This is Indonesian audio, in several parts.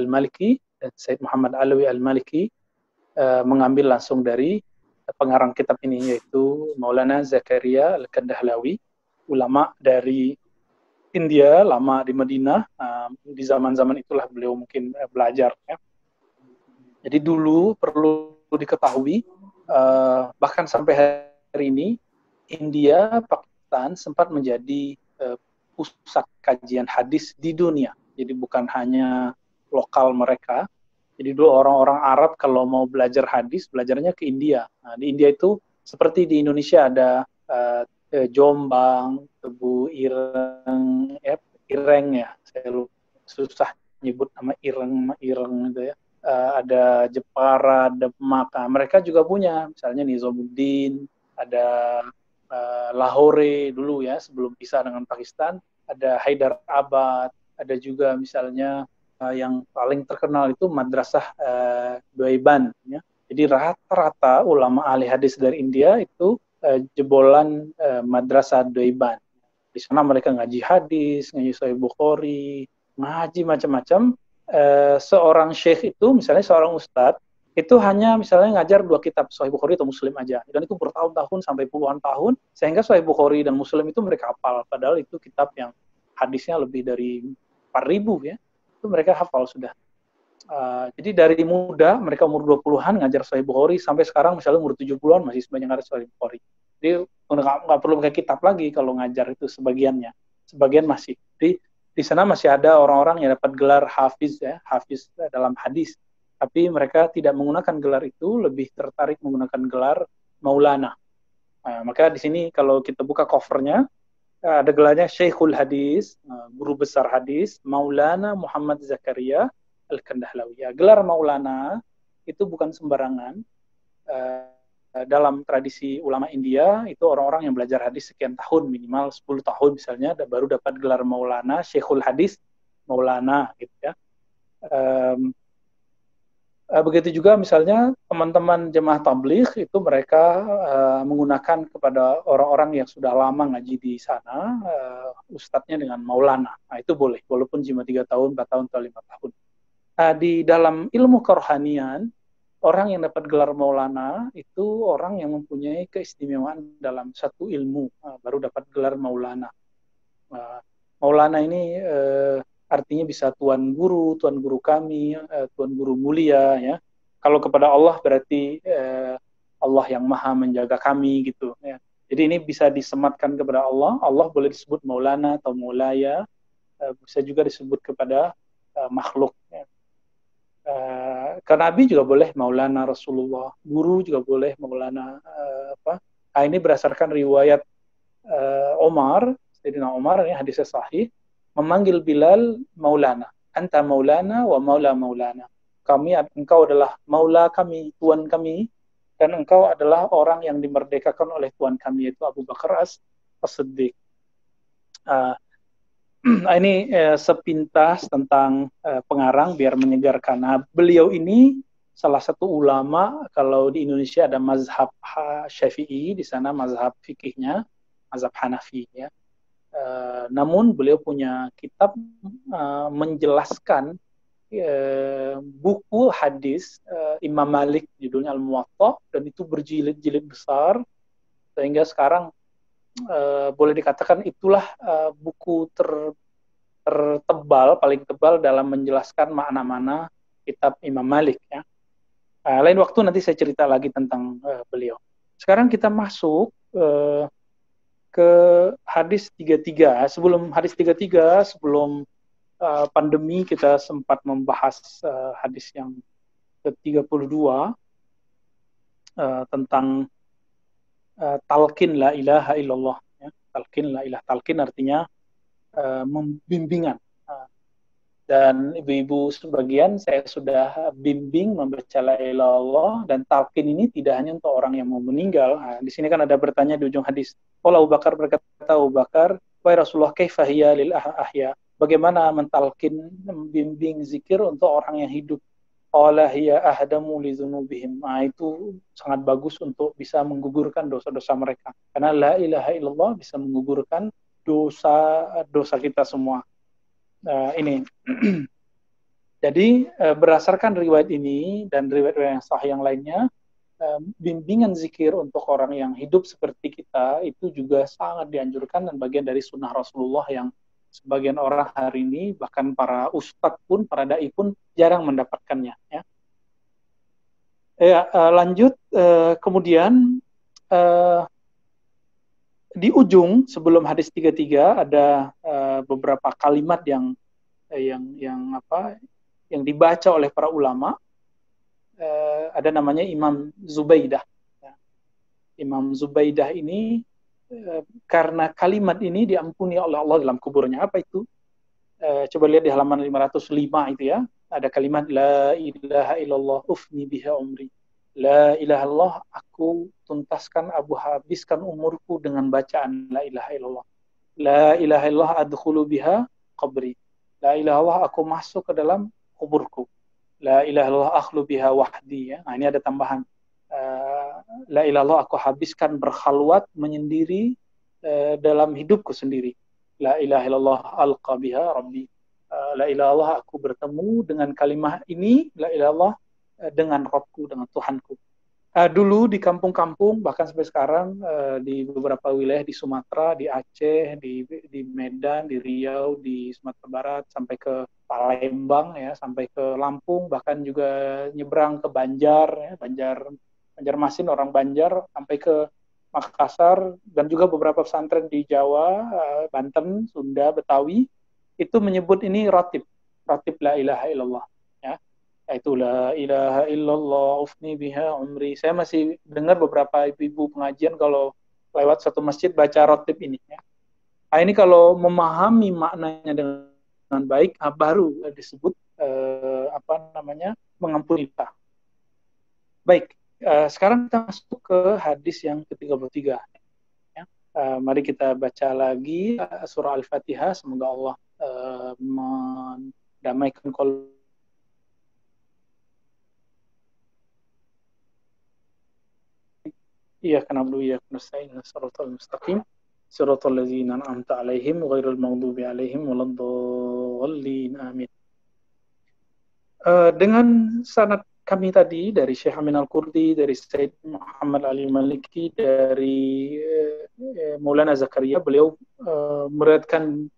Al-Maliki, Said Muhammad Alawi Al-Maliki, mengambil langsung dari pengarang kitab ini, yaitu Maulana Zakaria Al-Kandahlawi, ulama dari India, lama di Madinah. Di zaman-zaman itulah beliau mungkin belajar, ya. Jadi dulu perlu diketahui, bahkan sampai hari ini India, Pakistan sempat menjadi pusat kajian hadis di dunia. Jadi bukan hanya lokal mereka. Jadi dulu orang-orang Arab kalau mau belajar hadis, belajarnya ke India. Nah, di India itu seperti di Indonesia ada Jombang, Tebu Ireng, Ireng ya, saya lupa, susah nyebut nama Ireng gitu ya. Ada Jepara, Demak. Nah, mereka juga punya, misalnya Nizamuddin, ada Lahore dulu ya, sebelum pisah dengan Pakistan, ada Haidar Abad, ada juga misalnya yang paling terkenal itu Madrasah Duaiban, ya. Jadi rata-rata ulama ahli hadis dari India itu jebolan Madrasah Duaiban. Di sana mereka ngaji hadis, ngaji Sahih Bukhari, ngaji macam-macam. Seorang syekh itu, misalnya seorang ustadz, itu hanya misalnya ngajar 2 kitab Sahih Bukhari atau Muslim aja, dan itu bertahun-tahun sampai puluhan tahun, sehingga Sahih Bukhari dan Muslim itu mereka hafal, padahal itu kitab yang hadisnya lebih dari 4.000 ya, itu mereka hafal sudah. Jadi dari muda, mereka umur 20-an ngajar Sahih Bukhari, sampai sekarang misalnya umur 70-an masih sebanyak ngajar Sahih Bukhari. Jadi nggak perlu pakai kitab lagi kalau ngajar itu sebagiannya, sebagian masih. Jadi di sana masih ada orang-orang yang dapat gelar hafiz ya, hafiz dalam hadis. Tapi mereka tidak menggunakan gelar itu, lebih tertarik menggunakan gelar Maulana. Nah, maka di sini kalau kita buka covernya, ada gelarnya Syekhul Hadis, guru besar hadis, Maulana Muhammad Zakaria Al-Kandahlawi. Ya, gelar Maulana itu bukan sembarangan. Dalam tradisi ulama India, itu orang-orang yang belajar hadis sekian tahun, minimal 10 tahun misalnya, baru dapat gelar Maulana, Syekhul Hadis, Maulana, gitu ya. Begitu juga misalnya teman-teman jemaah tabligh itu mereka menggunakan kepada orang-orang yang sudah lama ngaji di sana, ustadznya dengan Maulana. Nah, itu boleh, walaupun cuma 3 tahun, 4 tahun, atau 5 tahun. Di dalam ilmu kerohanian, orang yang dapat gelar Maulana itu orang yang mempunyai keistimewaan dalam satu ilmu, baru dapat gelar Maulana. Maulana ini artinya bisa tuan guru kami, tuan guru mulia, ya. Kalau kepada Allah berarti Allah yang maha menjaga kami, gitu, ya. Jadi ini bisa disematkan kepada Allah. Allah boleh disebut Maulana atau Maulaya, bisa juga disebut kepada makhluk, ya. Ke Nabi juga boleh Maulana Rasulullah, guru juga boleh Maulana ini berdasarkan riwayat Omar, Sayyidina Omar, ini hadisnya sahih, memanggil Bilal Maulana, anta Maulana wa Maula Maulana. Engkau adalah Maula kami, Tuan kami, dan engkau adalah orang yang dimerdekakan oleh Tuan kami, yaitu Abu Bakar As-Siddiq. Ini sepintas tentang pengarang biar menyegarkan. Nah, beliau ini salah satu ulama, kalau di Indonesia ada mazhab Syafi'i, di sana mazhab fikihnya mazhab Hanafi, ya. Namun beliau punya kitab menjelaskan buku hadis Imam Malik, judulnya Al-Muwatta, dan itu berjilid-jilid besar, sehingga sekarang boleh dikatakan itulah buku tertebal, paling tebal dalam menjelaskan makna-makna kitab Imam Malik, ya. Lain waktu nanti saya cerita lagi tentang beliau. Sekarang kita masuk ke hadis 33. Sebelum hadis 33, sebelum pandemi, kita sempat membahas hadis yang ke-32 tentang talqin la ilaha illallah, ya. Talqin la ilaha, talqin artinya membimbingan. Dan ibu-ibu sebagian saya sudah bimbing membaca la ilaha illallah, dan talqin ini tidak hanya untuk orang yang mau meninggal. Nah, di sini kan ada bertanya di ujung hadis. Abu Bakar berkata, Abu Bakar, wahai Rasulullah, kaifa hiya lil ahya? Bagaimana mentalkin, membimbing zikir untuk orang yang hidup? Qala hiya ahdamu li dzunubihim. Nah, itu sangat bagus untuk bisa menggugurkan dosa-dosa mereka. Karena la ilaha illallah bisa menggugurkan dosa kita semua. Ini Jadi berdasarkan riwayat ini dan riwayat-riwayat yang sahih yang lainnya, bimbingan zikir untuk orang yang hidup seperti kita itu juga sangat dianjurkan dan bagian dari sunnah Rasulullah yang sebagian orang hari ini, bahkan para ustadz pun, para dai pun jarang mendapatkannya. Ya, lanjut, kemudian di ujung sebelum hadis 33 ada beberapa kalimat yang dibaca oleh para ulama. Ada namanya Imam Zubaidah. Imam Zubaidah ini karena kalimat ini diampuni oleh Allah dalam kuburnya. Apa itu? Coba lihat di halaman 505 itu ya. Ada kalimat La ilaha illallah ufni biha umri. La ilaha illallah, aku tuntaskan, aku habiskan umurku dengan bacaan La ilaha illallah. La ilaha illallah adkhulu biha qabri. La ilaha illallah, aku masuk ke dalam kuburku. La ilaha illallah akhlu biha wahdi. Ya. Nah, ini ada tambahan. La ilaha illallah, aku habiskan berkhalwat menyendiri dalam hidupku sendiri. La ilaha illallah alqa biha rabbi. La ilaha illallah, aku bertemu dengan kalimat ini, la ilaha illallah, dengan Rabbku, dengan Tuhanku. Dulu di kampung-kampung, bahkan sampai sekarang di beberapa wilayah di Sumatera, di Aceh, di Medan, di Riau, di Sumatera Barat, sampai ke Palembang, ya, sampai ke Lampung, bahkan juga nyebrang ke Banjar, ya, Banjarmasin, orang Banjar, sampai ke Makassar, dan juga beberapa pesantren di Jawa, Banten, Sunda, Betawi, itu menyebut ini ratib la ilaha illallah. Ya. Yaitu la ilaha illallah ufni biha umri. Saya masih dengar beberapa ibu-ibu pengajian kalau lewat satu masjid baca ratib ini. Ya. Nah, ini kalau memahami maknanya dengan baik, baru disebut mengampuni kita. Baik, sekarang kita masuk ke hadis yang ke-33. Ya. Mari kita baca lagi surah Al-Fatihah. Semoga Allah mendamaikan kolbu. Iyyaka na'budu wa iyyaka nasta'in shiratal mustaqim shiratal ladzina an'amta 'alaihim ghairil maghdubi 'alaihim waladdallin. Amin. Dengan sanad kami tadi dari Syekh Amin Al-Qurdi, dari Said Muhammad Ali Maliki, dari Maulana Zakaria, beliau meriwayatkan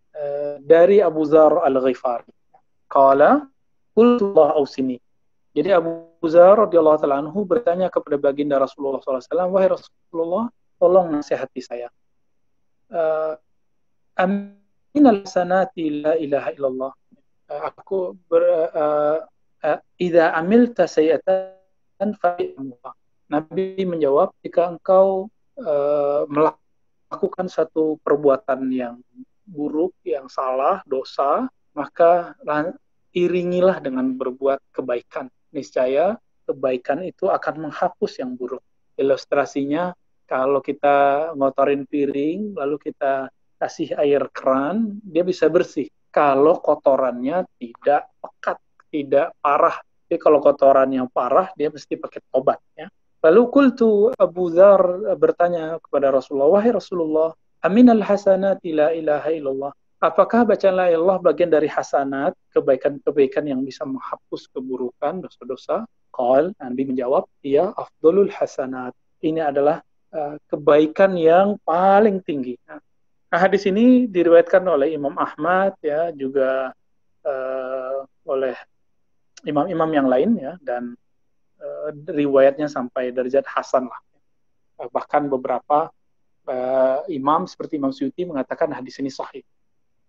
dari Abu Dzar Al-Ghifari. Qala qultu Allah ausini. Jadi Abu Dzar radhiyallahu taala anhu bertanya kepada baginda Rasulullah SAW, wahai Rasulullah, tolong nasihati saya. Aminal sanati la ilaha illallah. Aku idza amilta sayyatan fa'imuha. Nabi menjawab, jika engkau melakukan satu perbuatan yang buruk, yang salah, dosa, maka iringilah dengan berbuat kebaikan. Niscaya kebaikan itu akan menghapus yang buruk. Ilustrasinya, kalau kita ngotorin piring, lalu kita kasih air keran, dia bisa bersih. Kalau kotorannya tidak pekat, tidak parah. Tapi kalau kotorannya parah, dia mesti pakai obat. Ya. Lalu qultu, Abu Dzar bertanya kepada Rasulullah, wahai Rasulullah, aminal hasanati la ilaha illallah. Apakah bacaan la ilallah bagian dari hasanat, kebaikan-kebaikan yang bisa menghapus keburukan, dosa-dosa? Qal, Nabi menjawab, iya, afdolul hasanat. Ini adalah kebaikan yang paling tinggi. Nah, hadis ini diriwayatkan oleh Imam Ahmad, ya, juga oleh imam-imam yang lain, ya, dan riwayatnya sampai derajat hasan lah. Bahkan beberapa imam seperti Imam Suyuti mengatakan hadis ini sahih.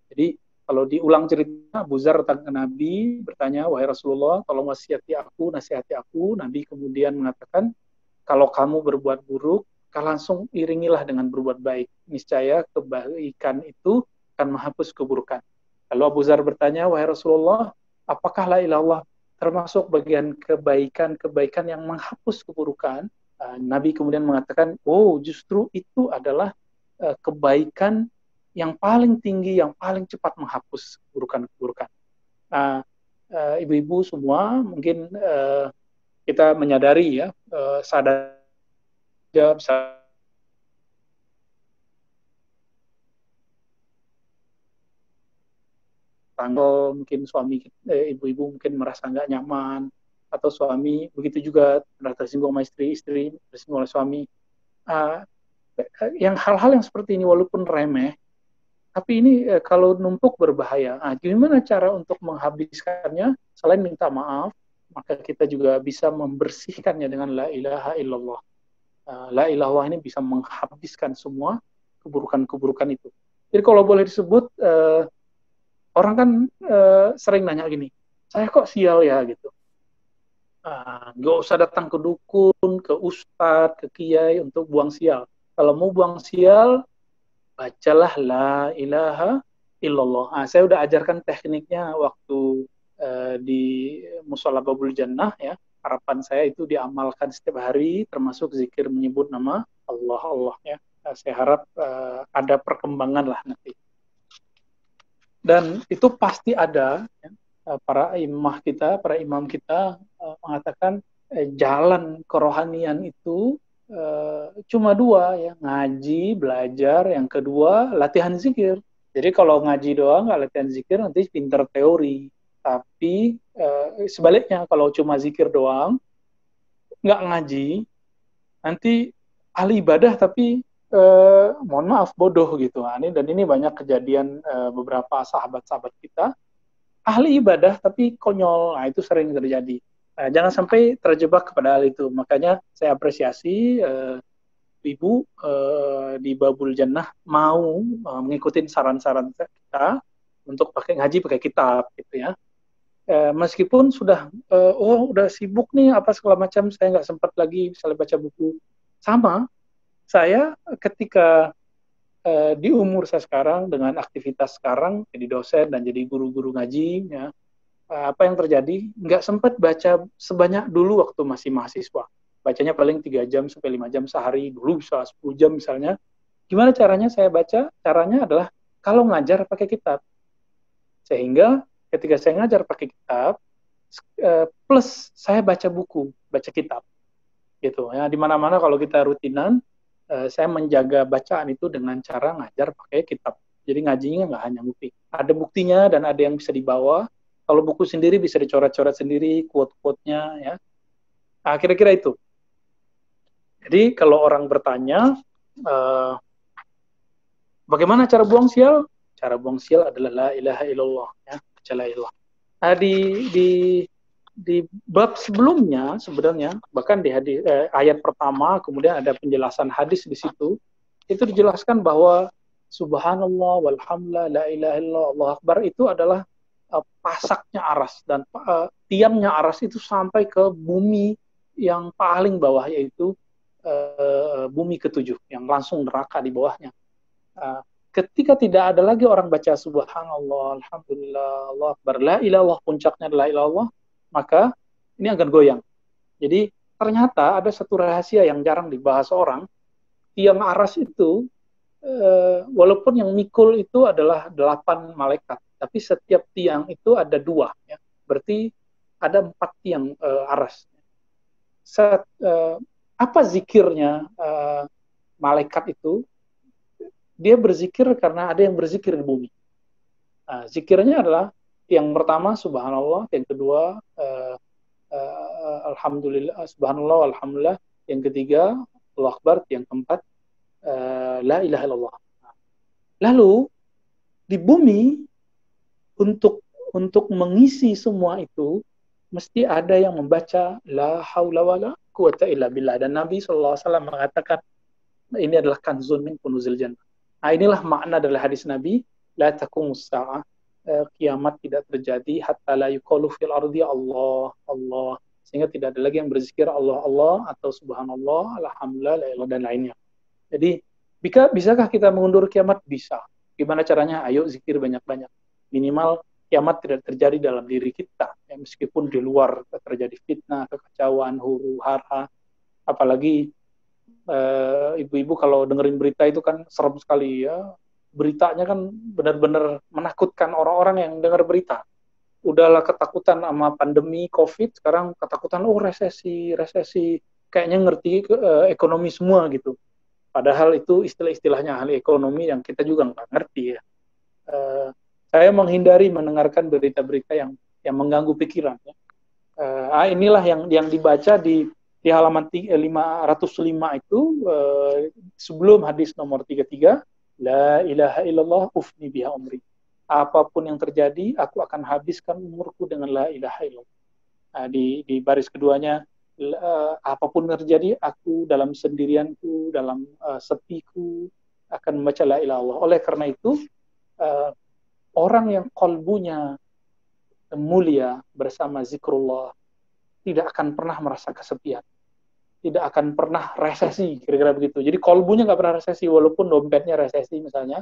Jadi kalau diulang cerita, Abu Dzar datang ke Nabi bertanya, wahai Rasulullah, tolong nasihati aku. Nabi kemudian mengatakan, kalau kamu berbuat buruk, langsung iringilah dengan berbuat baik. Niscaya kebaikan itu akan menghapus keburukan. Lalu Abu Dzar bertanya, wahai Rasulullah, apakah la ilallah termasuk bagian kebaikan yang menghapus keburukan? Nabi kemudian mengatakan, oh, justru itu adalah kebaikan yang paling tinggi, yang paling cepat menghapus keburukan-keburukan. Ibu-ibu semua mungkin kita menyadari, ya, sadar bisa tetangga, mungkin suami ibu-ibu mungkin merasa nggak nyaman, atau suami begitu juga merasa tersinggung sama istri tersinggung oleh suami. Uh, yang hal-hal yang seperti ini walaupun remeh, tapi ini kalau numpuk berbahaya. Nah, gimana cara untuk menghabiskannya? Selain minta maaf, maka kita juga bisa membersihkannya dengan la ilaha illallah. La ilaha illallah ini bisa menghabiskan semua keburukan-keburukan itu. Jadi kalau boleh disebut, orang kan sering nanya gini, saya kok sial ya gitu. Nggak usah datang ke dukun, ke ustadz, ke kiai untuk buang sial. Kalau mau buang sial, bacalah la ilaha illallah. Saya udah ajarkan tekniknya waktu di Musola Babul Jannah ya. Harapan saya itu diamalkan setiap hari, termasuk zikir menyebut nama Allah Allah ya. Saya harap ada perkembangan lah nanti. Dan itu pasti ada ya. Para imam kita mengatakan jalan kerohanian itu cuma dua ya, ngaji, belajar, yang kedua latihan zikir. Jadi kalau ngaji doang nggak latihan zikir nanti pinter teori. Tapi sebaliknya kalau cuma zikir doang nggak ngaji nanti ahli ibadah tapi mohon maaf bodoh gitu. Dan ini banyak kejadian beberapa sahabat-sahabat kita ahli ibadah tapi konyol. Nah, itu sering terjadi. Jangan sampai terjebak kepada hal itu. Makanya saya apresiasi ibu di Babul Jannah mau mengikuti saran-saran kita untuk ngaji pakai kitab gitu ya. Meskipun sudah udah sibuk nih apa segala macam, saya nggak sempat lagi misalnya baca buku. Sama saya ketika di umur saya sekarang dengan aktivitas sekarang jadi dosen dan jadi guru-guru ngaji ya, apa yang terjadi nggak sempat baca sebanyak dulu waktu masih mahasiswa. Bacanya paling 3 jam sampai 5 jam sehari, dulu bisa 10 jam misalnya. Gimana caranya saya baca? Caranya adalah kalau ngajar pakai kitab. Sehingga ketika saya ngajar pakai kitab plus saya baca buku, baca kitab gitu ya. Di mana-mana kalau kita rutinan, saya menjaga bacaan itu dengan cara ngajar pakai kitab. Jadi ngajinya nggak hanya nguping. Ada buktinya dan ada yang bisa dibawa. Kalau buku sendiri bisa dicoret-coret sendiri, quote-quote-nya ya. Kira-kira itu. Jadi kalau orang bertanya, bagaimana cara buang sial? Cara buang sial adalah la ilaha illallah ya, baca la ilaha. Di bab sebelumnya sebenarnya bahkan di ayat pertama kemudian ada penjelasan hadis di situ, itu dijelaskan bahwa subhanallah walhamdulillah la ilaha illallah Allahu akbar itu adalah pasaknya aras dan tiangnya aras itu sampai ke bumi yang paling bawah, yaitu bumi ketujuh yang langsung neraka di bawahnya. Ketika tidak ada lagi orang baca subhanallah alhamdulillah Allahu akbar la ilaha illallah, puncaknya adalah ilallah, maka ini akan goyang. Jadi ternyata ada satu rahasia yang jarang dibahas orang. Tiang aras itu, walaupun yang mikul itu adalah 8 malaikat, tapi setiap tiang itu ada 2. Ya. Berarti ada 4 tiang aras. Apa zikirnya malaikat itu? Dia berzikir karena ada yang berzikir di bumi. Zikirnya adalah yang pertama subhanallah, yang kedua alhamdulillah, subhanallah alhamdulillah, yang ketiga Allahu akbar, yang keempat la ilaha illallah. Lalu di bumi untuk mengisi semua itu mesti ada yang membaca la haula wala quwata illa billah, dan Nabi sallallahu alaihi wasallam mengatakan ini adalah kanzun min kunuzil jannah. Inilah makna dari hadis Nabi, la taqumus sa'ah, kiamat tidak terjadi hatta la yuqalu fil ardi Allah Allah, sehingga tidak ada lagi yang berzikir Allah Allah atau subhanallah alhamdulillah dan lainnya. Jadi bisakah kita mengundur kiamat? Bisa. Gimana caranya? Ayo zikir banyak-banyak. Minimal kiamat tidak terjadi dalam diri kita ya, meskipun di luar terjadi fitnah, kekacauan, huru hara. Apalagi ibu-ibu kalau dengerin berita itu kan serem sekali ya. Beritanya kan benar-benar menakutkan orang-orang yang dengar berita. Udahlah ketakutan sama pandemi COVID, sekarang ketakutan resesi, kayaknya ngerti ekonomi semua gitu. Padahal itu istilah-istilahnya ahli ekonomi yang kita juga nggak ngerti ya. Saya menghindari mendengarkan berita-berita yang mengganggu pikiran. Ya. Inilah yang dibaca di halaman 505 itu sebelum hadis nomor 33, la ilaha illallah ufni biha umri. Apapun yang terjadi, aku akan habiskan umurku dengan la ilaha illallah. Di baris keduanya, apapun yang terjadi, aku dalam sendirianku, dalam sepiku akan membaca la ilaha illallah. Oleh karena itu, orang yang kolbunya mulia bersama zikrullah tidak akan pernah merasa kesepian, tidak akan pernah resesi, kira-kira begitu. Jadi kolbunya nggak pernah resesi, walaupun dompetnya resesi misalnya,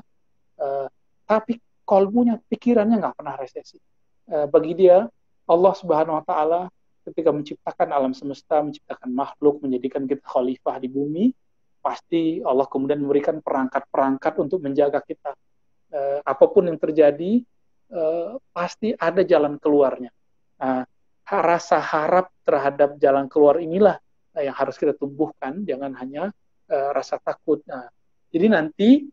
tapi kolbunya, pikirannya nggak pernah resesi. Bagi dia, Allah Subhanahu Wa Taala ketika menciptakan alam semesta, menciptakan makhluk, menjadikan kita khalifah di bumi, pasti Allah kemudian memberikan perangkat-perangkat untuk menjaga kita. Apapun yang terjadi, pasti ada jalan keluarnya. Rasa harap terhadap jalan keluar inilah yang harus kita tumbuhkan, jangan hanya rasa takut. Jadi nanti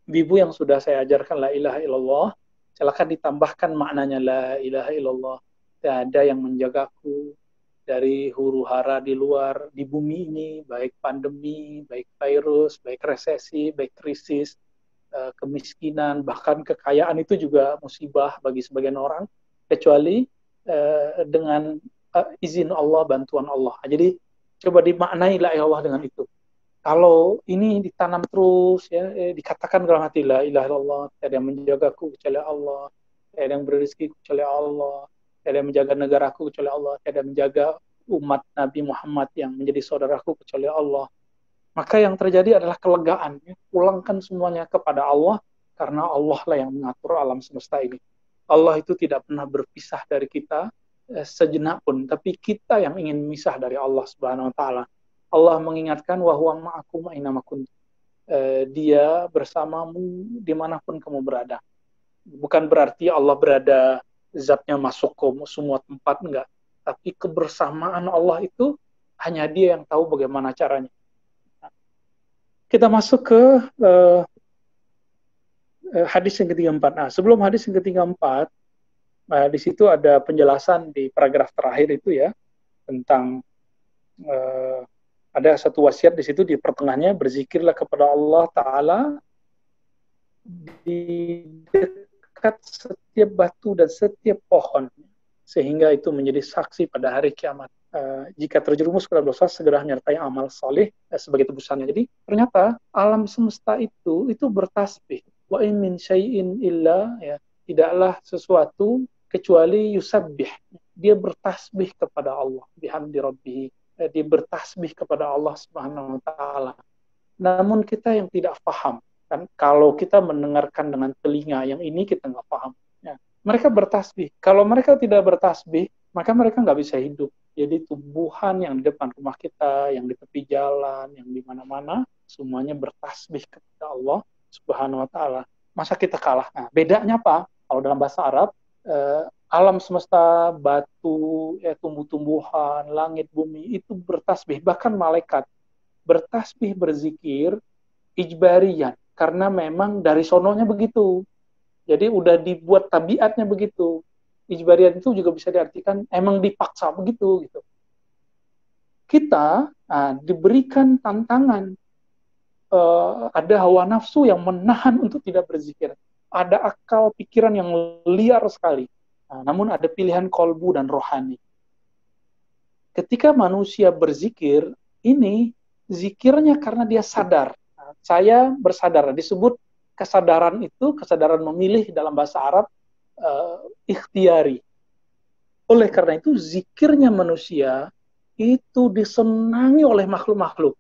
ibu yang sudah saya ajarkan la ilaha illallah, silakan ditambahkan maknanya la ilaha illallah. Tidak ada yang menjagaku dari huru hara di luar, di bumi ini, baik pandemi, baik virus, baik resesi, baik krisis, kemiskinan, bahkan kekayaan itu juga musibah bagi sebagian orang, kecuali dengan izin Allah, bantuan Allah. Jadi coba dimaknai la ilaha illallah dengan itu. Kalau ini ditanam terus, ya, dikatakan dalam hati la ilaha illallah, tiada yang menjagaku kecuali Allah, tiada yang beri rezeki kecuali Allah, tiada yang menjaga negaraku kecuali Allah, tiada yang menjaga umat Nabi Muhammad yang menjadi saudaraku kecuali Allah. Maka yang terjadi adalah kelegaan. Ya. Pulangkan semuanya kepada Allah, karena Allah lah yang mengatur alam semesta ini. Allah itu tidak pernah berpisah dari kita sejenak pun, tapi kita yang ingin misah dari Allah Subhanahu Wa Taala. Allah mengingatkan, wa huwa ma'akum aina ma kuntum. Dia bersamamu dimanapun kamu berada. Bukan berarti Allah berada, zatnya masuk ke semua tempat, enggak. Tapi kebersamaan Allah itu hanya Dia yang tahu bagaimana caranya. Kita masuk ke hadis yang ke-34. Sebelum hadis yang ke-34, di situ ada penjelasan di paragraf terakhir itu ya, tentang ada satu wasiat di situ di pertengahnya, berzikirlah kepada Allah Ta'ala di dekat setiap batu dan setiap pohon, sehingga itu menjadi saksi pada hari kiamat. Jika terjerumus pada dosa, segera menyertai amal saleh sebagai tebusannya. Jadi ternyata alam semesta itu bertasbih. Wa in min syai'in illa, ya, tidaklah sesuatu kecuali yusabbih. Dia bertasbih kepada Allah, bihamdi rabbih. Dia bertasbih kepada Allah Subhanahu Wa Taala. Namun kita yang tidak paham, kan, kalau kita mendengarkan dengan telinga yang ini kita nggak paham. Ya. Mereka bertasbih. Kalau mereka tidak bertasbih, maka mereka nggak bisa hidup. Jadi tumbuhan yang di depan rumah kita, yang di tepi jalan, yang di mana-mana, semuanya bertasbih kepada Allah Subhanahu Wa Taala. Masa kita kalah? Nah, bedanya apa? Kalau dalam bahasa Arab, alam semesta, batu, tumbuh-tumbuhan, langit, bumi itu bertasbih. Bahkan malaikat bertasbih, berzikir ijbariyan, karena memang dari sononya begitu. Jadi udah dibuat tabiatnya begitu. Ijbariyan itu juga bisa diartikan emang dipaksa begitu gitu. Kita diberikan tantangan, ada hawa nafsu yang menahan untuk tidak berzikir. Ada akal pikiran yang liar sekali. Namun ada pilihan kolbu dan rohani. Ketika manusia berzikir, ini zikirnya karena dia sadar. Saya bersadar, disebut kesadaran itu, kesadaran memilih dalam bahasa Arab, ikhtiari. Oleh karena itu, zikirnya manusia itu disenangi oleh makhluk-makhluk.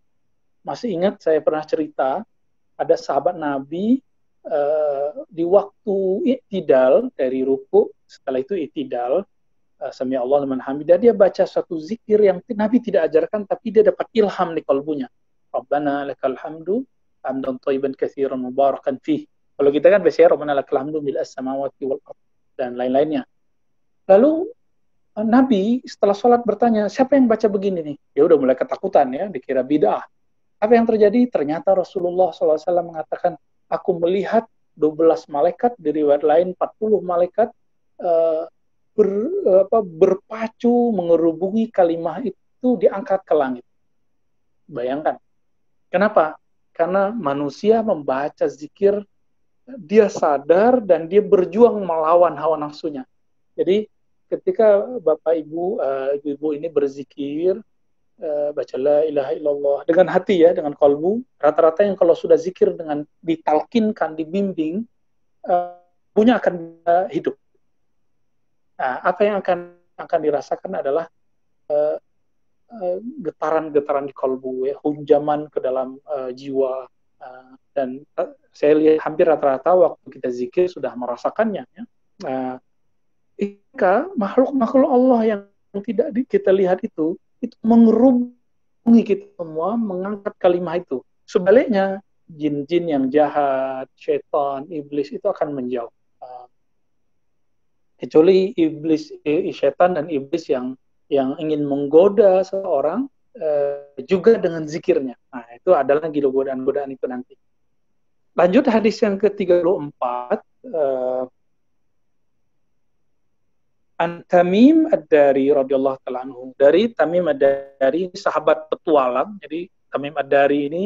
Masih ingat saya pernah cerita, ada sahabat Nabi di waktu i'tidal dari ruku, setelah itu i'tidal, sami Allah liman hamidah, dia baca suatu zikir yang Nabi tidak ajarkan, tapi dia dapat ilham di kalbunya. Rabbana lakal hamdu hamdan thayyiban katsiran mubarakan fih. Kalau kita kan biasanya Rabbana lakal hamdu mil'as samawati wal ardh dan lain-lainnya. Lalu Nabi setelah sholat bertanya, siapa yang baca begini nih? Dia udah mulai ketakutan ya, dikira bid'ah. Apa yang terjadi? Ternyata Rasulullah SAW mengatakan, aku melihat 12 malaikat, di riwayat lain 40 malaikat uh, berpacu mengerubungi kalimah itu diangkat ke langit. Bayangkan. Kenapa? Karena manusia membaca zikir, dia sadar dan dia berjuang melawan hawa nafsunya. Jadi ketika Bapak Ibu, ibu-ibu ini berzikir, baca la ilaha illallah dengan hati ya, dengan kalbu, rata-rata yang kalau sudah zikir dengan ditalkinkan, dibimbing, punya akan hidup. Nah, apa yang akan dirasakan adalah getaran-getaran di kalbu, ya, hunjaman ke dalam jiwa, dan saya lihat hampir rata-rata waktu kita zikir sudah merasakannya. Ya. Makhluk-makhluk Allah yang tidak kita lihat itu mengerubungi kita semua, mengangkat kalimat itu. Sebaliknya, jin-jin yang jahat, syaitan, iblis itu akan menjauh. Kecuali iblis, syaitan dan iblis yang ingin menggoda seorang, juga dengan zikirnya. Nah, itu adalah godaan-godaan itu nanti. Lanjut hadis yang ke-34, An Tamim Ad-Dari radhiyallahu ta'ala anhu. Dari Tamim Ad-Dari, sahabat petualang. Jadi Tamim Ad-Dari ini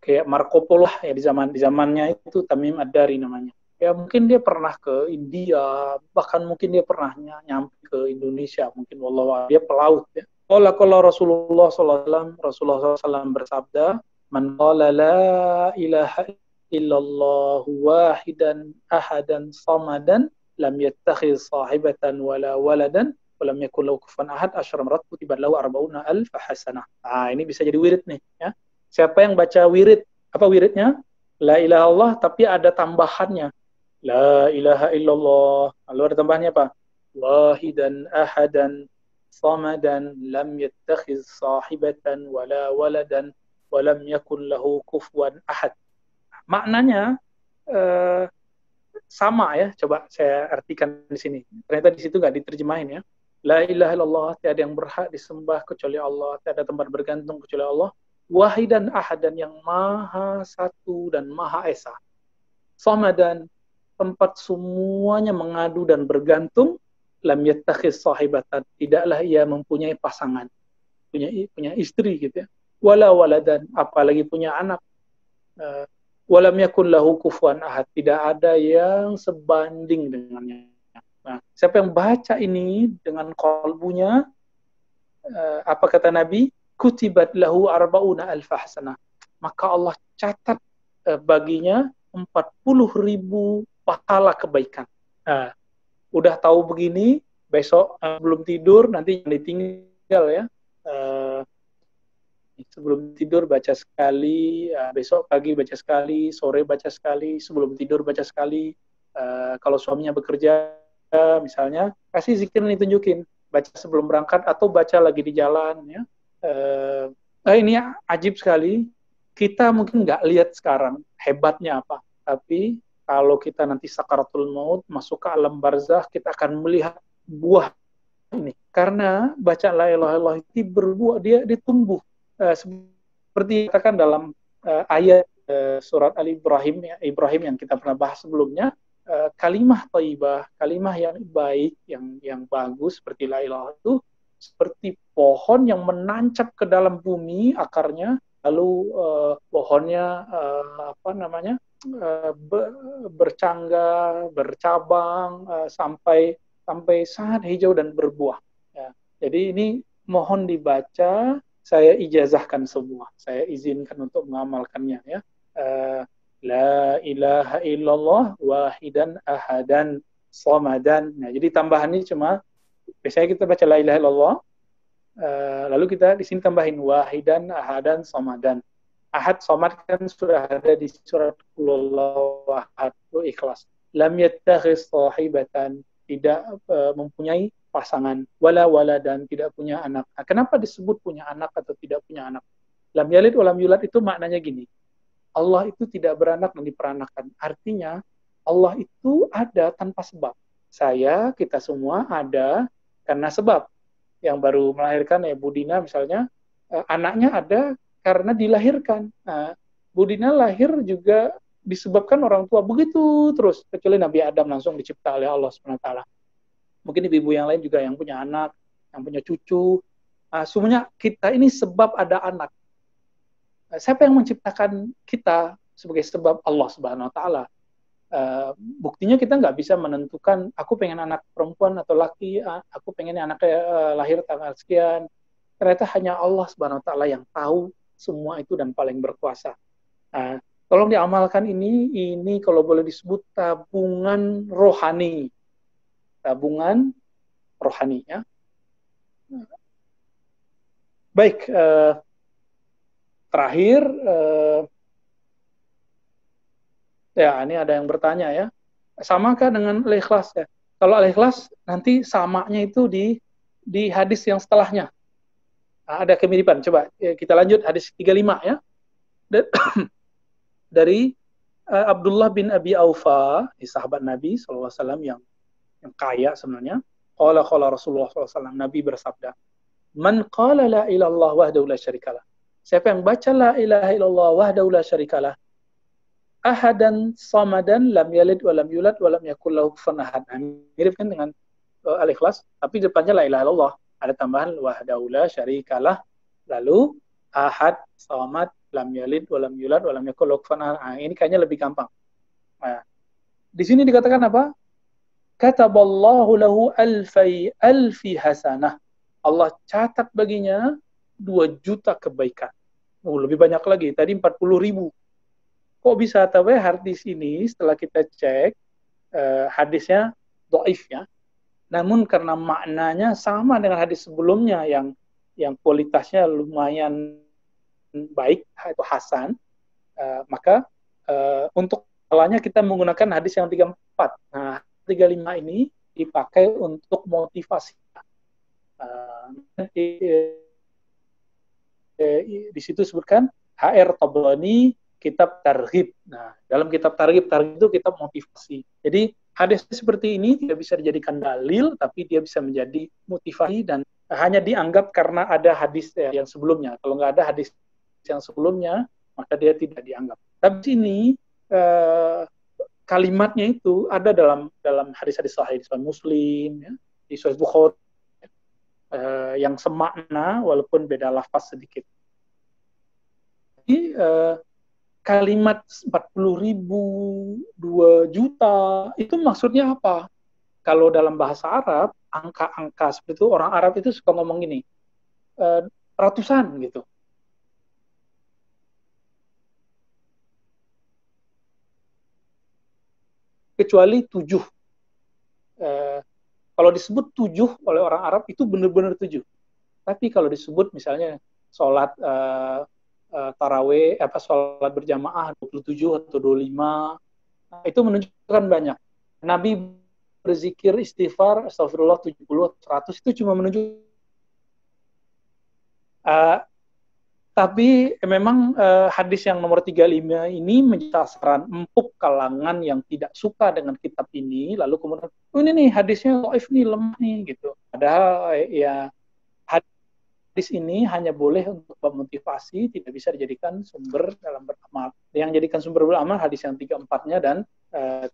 kayak Marco Polo ya di zamannya itu, Tamim Ad-Dari namanya. Ya mungkin dia pernah ke India, bahkan mungkin dia pernah nyampe ke Indonesia, mungkin wallahu a'lam, dia pelaut ya. Qala Rasulullah sallallahu Rasulullah SAW bersabda, "Man qala la ilaha illallah wahidan ahadan samadan lam yattakhiz sahibatan wala waladan walam yakul lahu kufuwan ahad asyara marat kutibat lahu arba'una alf hasanah." Nah, ini bisa jadi wirid nih ya. Siapa yang baca wirid, apa wiridnya? La ilaha illallah tapi ada tambahannya. La ilaha illallah. Lalu ada tambahannya apa? Wahidan ahadan samadan lam yattakhiz sahibatan wala waladan walam yakul lahu kufuwan ahad. Maknanya sama ya, coba saya artikan di sini. Ternyata di situ nggak diterjemahin ya. La ilaha illallah, tiada yang berhak disembah kecuali Allah, tiada tempat bergantung kecuali Allah. Wahidan ahadan, yang maha satu dan maha esa. Samadan, tempat semuanya mengadu dan bergantung. Lam yattakhiz sahibatan, tidaklah ia mempunyai pasangan, punya istri gitu ya. Wala waladan, apalagi punya anak. Walam yakun lahu kufuwan ahad, tidak ada yang sebanding dengannya. Nah, siapa yang baca ini dengan kalbunya, apa kata Nabi? Kutibat lahu arba'una alfa hasanah. Maka Allah catat baginya 40.000 pahala kebaikan. Nah, udah tahu begini, besok belum tidur, nanti jangan ditinggal ya. Sebelum tidur baca sekali, besok pagi baca sekali, sore baca sekali, sebelum tidur baca sekali. Kalau suaminya bekerja, misalnya, kasih zikir nih, tunjukin. Baca sebelum berangkat atau baca lagi di jalan. Ya. Ini ajib sekali. Kita mungkin nggak lihat sekarang hebatnya apa. Tapi kalau kita nanti sakaratul maut, masuk ke alam barzah, kita akan melihat buah ini. Karena baca la ilaha illallah itu berbuah, dia tumbuh. Seperti dikatakan dalam ayat surat Al-Ibrahim, ya, Ibrahim yang kita pernah bahas sebelumnya, kalimah thayyibah, kalimah yang baik, yang bagus seperti la ilaha itu seperti pohon yang menancap ke dalam bumi akarnya, lalu pohonnya bercangga, bercabang sampai sangat hijau dan berbuah. Ya. Jadi ini mohon dibaca, saya ijazahkan semua, saya izinkan untuk mengamalkannya ya. La ilaha illallah wahidan ahadan samadan. Nah, jadi tambahannya cuma biasanya kita baca la ilaha illallah, lalu kita di sini tambahin wahidan ahadan samadan. Ahad somad kan sudah ada di surat Qulullahu ahad, ikhlas. Lam yattakhiz sahibatan, tidak mempunyai pasangan, wala dan tidak punya anak. Nah, kenapa disebut punya anak atau tidak punya anak? Lam yalid walam yulad itu maknanya gini. Allah itu tidak beranak dan diperanakan. Artinya Allah itu ada tanpa sebab. Kita semua ada karena sebab. Yang baru melahirkan ya Bu Dina misalnya, anaknya ada karena dilahirkan. Nah, Bu Dina lahir juga disebabkan orang tua begitu terus, kecuali Nabi Adam langsung dicipta oleh Allah SWT. Mungkin ibu-ibu yang lain juga yang punya anak, yang punya cucu. Semuanya kita ini sebab ada anak. Siapa yang menciptakan kita sebagai sebab? Allah Subhanahu Wa Taala. Buktinya kita nggak bisa menentukan aku pengen anak perempuan atau laki, aku pengen anaknya lahir tanggal sekian. Ternyata hanya Allah Subhanahu Wa Taala yang tahu semua itu dan paling berkuasa. Tolong diamalkan ini kalau boleh disebut tabungan rohani. Tabungan rohani ya. Baik, terakhir ya ini ada yang bertanya ya. Samakah dengan al-ikhlas ya? Kalau al-ikhlas nanti samanya itu di hadis yang setelahnya. Ada kemiripan. Coba kita lanjut hadis 35 ya. Dari Abdullah bin Abi Aufa, sahabat Nabi SAW yang kaya sebenarnya. Qala Rasulullah SAW, Nabi bersabda, Man qala la ilaha illallah wahdahu la syarikalah. Siapa yang baca la ilaha illallah wahdahu la syarikalah, ahadan samadan lam yalid wa lam yulad wa lam yakul lahu kufuwan ahad. Mirip kan dengan al-ikhlas, tapi depannya la ilaha illallah. Ada tambahan wahdahu la syarikalah, lalu ahad samad lam yalid wa lam yulad wa lam yakul lahu kufuwan ahad. Ini kayaknya lebih gampang. Nah, di sini dikatakan apa? Kataballahu lahu alfi hasanah. Allah catat baginya 2 juta kebaikan. Lebih banyak lagi. Tadi 40.000. Kok bisa? Tapi hadis ini setelah kita cek, hadisnya dhaif ya. Namun karena maknanya sama dengan hadis sebelumnya yang kualitasnya lumayan baik atau hasan, maka untuk awalnya kita menggunakan hadis yang 34. Nah, 35 ini dipakai untuk motivasi. Di situ disebutkan HR Tabrani kitab targhib. Nah, dalam kitab targhib itu kitab motivasi. Jadi hadis seperti ini tidak bisa dijadikan dalil, tapi dia bisa menjadi motivasi dan hanya dianggap karena ada hadis yang sebelumnya. Kalau nggak ada hadis yang sebelumnya, maka dia tidak dianggap. Tapi ini kalimatnya itu ada dalam hadis-hadis sahih, di Sahih Muslim, ya, di Sahih Bukhari, yang semakna walaupun beda lafaz sedikit. Jadi kalimat 40.000, 2 juta, itu maksudnya apa? Kalau dalam bahasa Arab, angka-angka seperti itu, orang Arab itu suka ngomong gini, ratusan gitu. Kecuali 7. Kalau disebut 7 oleh orang Arab, itu benar-benar 7. Tapi kalau disebut misalnya sholat tarawih, sholat berjamaah 27 atau 25, itu menunjukkan banyak. Nabi berzikir istighfar astagfirullah 70 atau 100, itu cuma menunjukkan. Tapi memang hadis yang nomor 35 ini menjadi sasaran empuk kalangan yang tidak suka dengan kitab ini, lalu kemudian ini nih hadisnya dhaif nih, lemah nih gitu. Padahal ya hadis ini hanya boleh untuk memotivasi, tidak bisa dijadikan sumber dalam beramal. Yang jadikan sumber beramal hadis yang 34-nya dan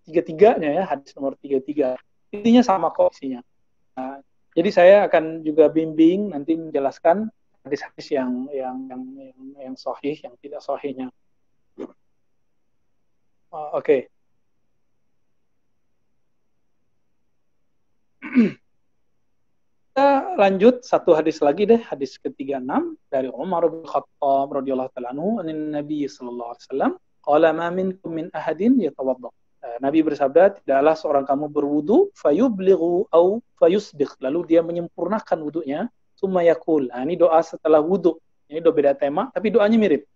33-nya ya, hadis nomor 33. Intinya sama kok isinya. Jadi saya akan juga bimbing nanti menjelaskan hadis-hadis yang sahih, yang tidak sahihnya. Oke. Kita lanjut satu hadis lagi deh, hadis ke-36 dari Umar bin Khattab radhiyallahu ta'ala anhu, Nabi sallallahu alaihi wasallam, qala ma minkum min ahadin yatawadda. Nabi bersabda, tidaklah seorang kamu berwudu fayublighu au fayusbigh, lalu dia menyempurnakan wudunya, summa yaqul. Ini doa setelah wudu. Ini doa beda tema, tapi doanya mirip.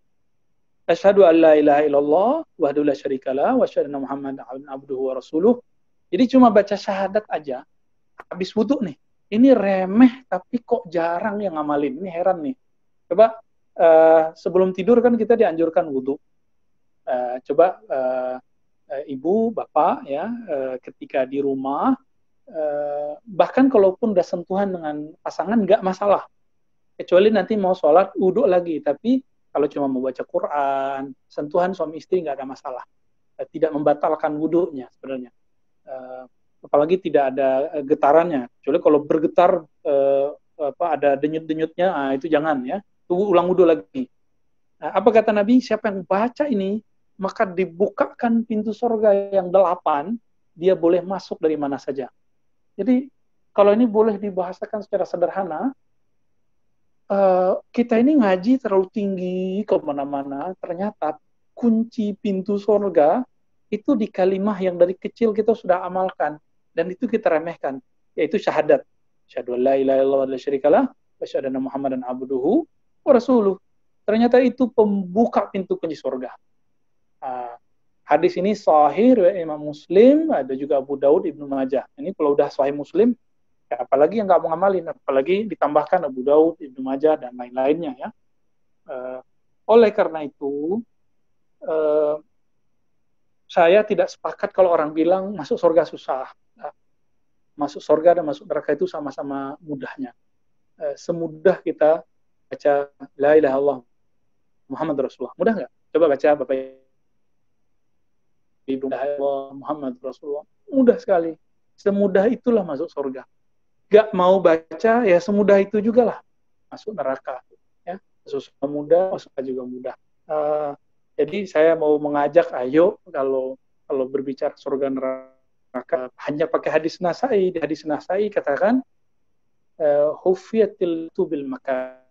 Asyhadu an la ilaha illallah wahdahu la syarikalah wa asyhadu anna Muhammadan abduhu wa rasuluh. Jadi cuma baca syahadat aja habis wudu nih. Ini remeh tapi kok jarang yang ngamalin. Ini heran nih. Coba sebelum tidur kan kita dianjurkan wudu. Coba ibu, bapak ya, ketika di rumah, bahkan kalaupun udah sentuhan dengan pasangan nggak masalah, kecuali nanti mau sholat wudu lagi. Tapi kalau cuma mau baca Quran, sentuhan suami istri nggak ada masalah. tidak membatalkan wudunya sebenarnya. Apalagi tidak ada getarannya. Kecuali kalau bergetar ada denyut-denyutnya, itu jangan ya. Tunggu ulang wudu lagi. Apa kata Nabi? Siapa yang baca ini, maka dibukakan pintu surga yang 8, dia boleh masuk dari mana saja. Jadi kalau ini boleh dibahasakan secara sederhana, kita ini ngaji terlalu tinggi kemana-mana, ternyata kunci pintu surga itu di kalimah yang dari kecil kita sudah amalkan, dan itu kita remehkan, yaitu syahadat. Asyhadu an la ilaha illallah wa la syarikalah, wa asyhadu anna Muhammadan abduhu wa rasuluh. Ternyata itu pembuka pintu kunci surga. Hadis ini sahih Imam Muslim, ada juga Abu Daud, Ibnu Majah. Ini kalau udah sahih Muslim, ya apalagi yang nggak mau ngamalin, apalagi ditambahkan Abu Daud, Ibnu Majah, dan lain-lainnya ya. Oleh karena itu, saya tidak sepakat kalau orang bilang masuk surga susah. Masuk surga dan masuk neraka itu sama-sama mudahnya. Semudah kita baca La ilaha illallah Muhammad Rasulullah. Mudah nggak? Coba baca Bapak Ibu, Muhammad Rasulullah. Mudah sekali. Semudah itulah masuk surga. Gak mau baca, ya semudah itu juga lah masuk neraka. Ya, susah mudah, masuk juga mudah. Jadi saya mau mengajak, ayo kalau berbicara surga neraka, hanya pakai hadis Nasai. Di hadis Nasai katakan, hufiyatil tubil makan.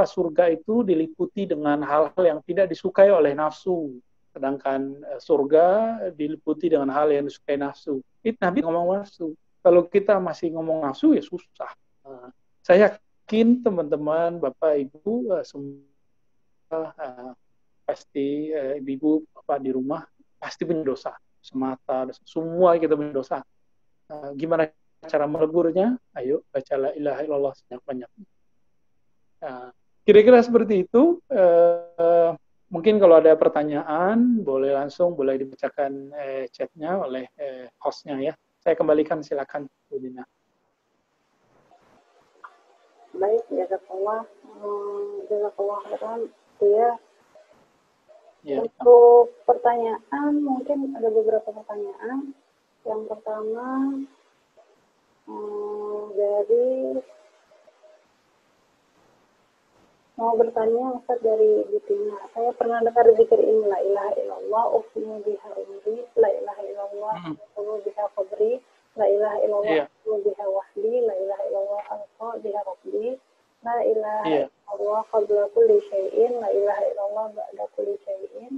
Surga itu diliputi dengan hal-hal yang tidak disukai oleh nafsu. Sedangkan surga diliputi dengan hal yang disukai nafsu. Itu Nabi ngomong nafsu. Kalau kita masih ngomong nafsu, ya susah. Saya yakin teman-teman, Bapak, Ibu, semua pasti ibu, Bapak di rumah, pasti punya dosa. Semata, semua kita punya dosa. Gimana cara meleburnya? Ayo, baca la ilaha illallah sebanyak-banyaknya. Kira-kira seperti itu. Mungkin kalau ada pertanyaan, boleh dibacakan chatnya oleh hostnya ya. Saya kembalikan, silakan Bu Dina. Baik, jazakallah khairan ya. Untuk pertanyaan, mungkin ada beberapa pertanyaan. Yang pertama dari mau bertanya Ustaz dari Butina. Saya pernah dengar zikir ini, la ilaha illallah ufni biha umri, la ilaha illallah ufni biha qabri, la ilaha illallah ufni biha wahdi, la ilaha illallah alqa biha rabbi, la ilaha illallah qabla kulli syai'in, la ilaha illallah ba'da kulli syai'in,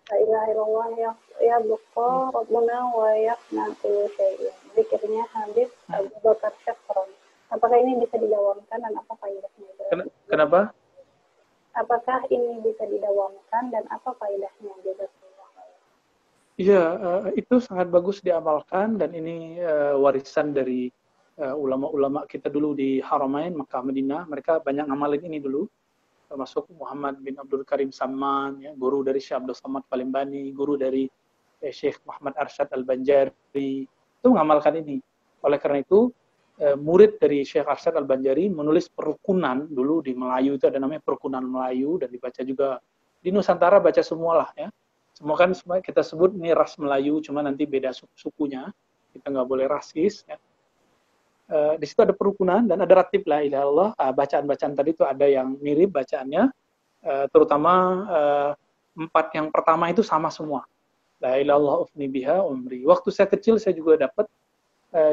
la ilaha illallah ya buqa rabbuna wa yafna kulli syai'in. Zikirnya hadis Abu Bakar Syafran. Apakah ini bisa didawamkan dan apa faedahnya? Kenapa? Apakah ini bisa didawamkan dan apa faedahnya? Iya, itu sangat bagus diamalkan, dan ini warisan dari ulama-ulama kita dulu di Haramain, Makkah, Madinah. Mereka banyak ngamalin ini dulu, termasuk Muhammad bin Abdul Karim Samman, ya, guru dari Syekh Abdul Samad Palembani, guru dari Syekh Muhammad Arsyad Al-Banjari, itu mengamalkan ini. Oleh karena itu, murid dari Syekh Arsyad Al-Banjari menulis perukunan dulu di Melayu, itu ada namanya perukunan Melayu, dan dibaca juga di Nusantara, baca semualah ya. Semua kan kita sebut ini ras Melayu, cuma nanti beda sukunya, kita nggak boleh rasis ya. Di situ ada perukunan dan ada ratib la ilaha illallah. Bacaan-bacaan tadi itu ada yang mirip bacaannya, terutama 4 yang pertama itu sama semua. La ilaha illallah ufni biha umri. Waktu saya kecil saya juga dapat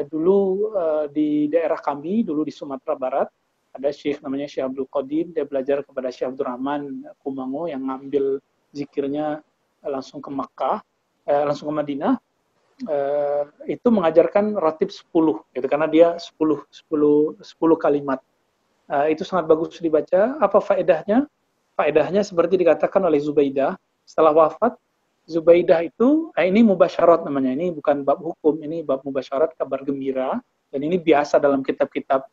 dulu di daerah kami, dulu di Sumatera Barat, ada syekh namanya Syekh Abdul Qadim, dia belajar kepada Syekh Abdul Rahman Kumango yang ngambil zikirnya langsung ke Makkah, langsung ke Madinah. Itu mengajarkan ratib 10 gitu, karena dia 10 kalimat. Itu sangat bagus dibaca. Apa faedahnya? Faedahnya seperti dikatakan oleh Zubaidah, setelah wafat Zubaidah itu, ini mubasyarat namanya, ini bukan bab hukum, ini bab mubasyarat, kabar gembira, dan ini biasa dalam kitab-kitab